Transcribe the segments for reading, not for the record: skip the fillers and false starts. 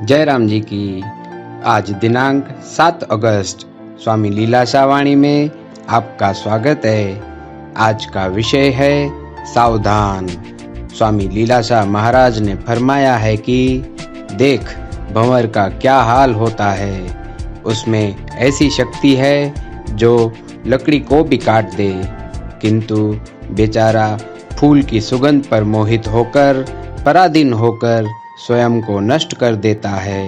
जय राम जी की। आज दिनांक 7 अगस्त स्वामी लीलाशाह वाणी में आपका स्वागत है। आज का विषय है सावधान। स्वामी लीलाशाह महाराज ने फरमाया है कि देख भंवर का क्या हाल होता है, उसमें ऐसी शक्ति है जो लकड़ी को भी काट दे, किंतु बेचारा फूल की सुगंध पर मोहित होकर पराधीन होकर स्वयं को नष्ट कर देता है।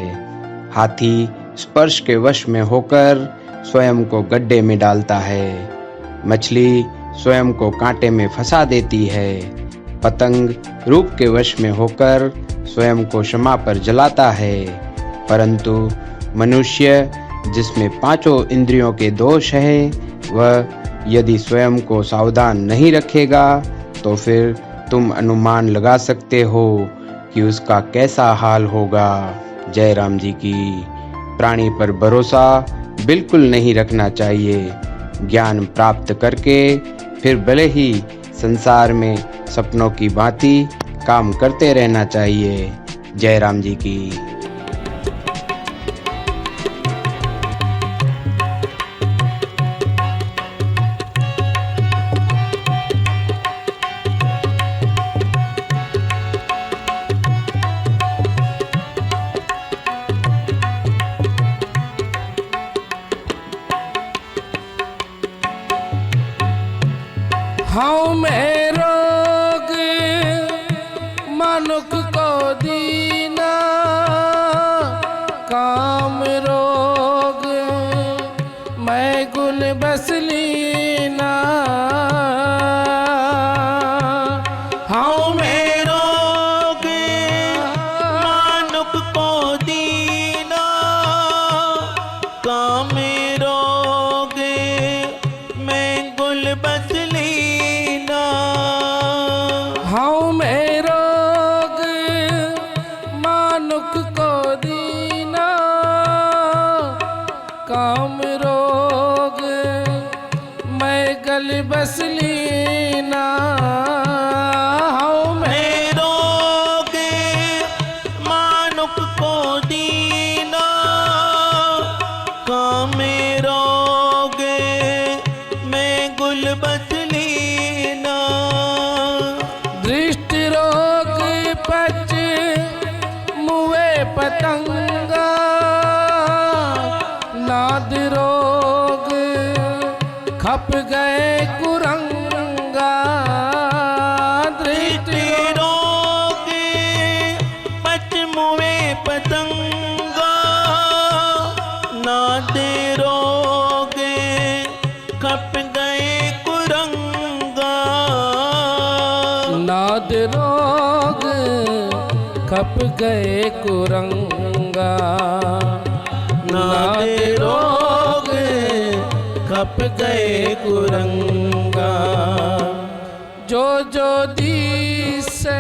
हाथी स्पर्श के वश में होकर स्वयं को गड्ढे में डालता है। मछली स्वयं को कांटे में फंसा देती है। पतंग रूप के वश में होकर स्वयं को शमा पर जलाता है। परंतु मनुष्य जिसमें पांचों इंद्रियों के दोष है, वह यदि स्वयं को सावधान नहीं रखेगा तो फिर तुम अनुमान लगा सकते हो कि उसका कैसा हाल होगा। जय राम जी की। प्राणी पर भरोसा बिल्कुल नहीं रखना चाहिए। ज्ञान प्राप्त करके फिर भले ही संसार में सपनों की भांति काम करते रहना चाहिए। जय राम जी की। हाँ मैं रोग मनुख को दीना, काम रोग मैं गुण बस लीना। हाँ मैं रोग मानुक को दीना, काम रोग मैं गुल बस लीना। हाँ मैं रोग मानुक को दीना, काम रोग मैं गल बस लीना। हाँ मैं रोग मानुक को दीना, काम रोग मैं गुल बस लीना। दृष्टि रोग पच मुए पतंगा, नाद रोग खप गए कुरंगा। दृष्टि रोग पच मुए पतंगा, नाद रोग खप गए कुरंगा। नाद रोग खप गए कुरंगा। नाद रोग खप गए कुरंगा। जो जो दिसे,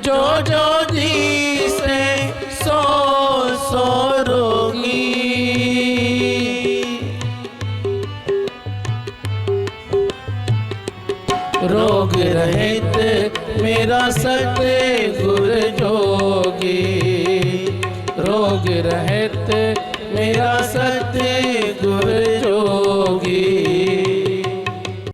जो जो दिसे सो सो रोगी। रोग रहित मेरा सतगुर जोगी, रोग रहित मेरा सतगुर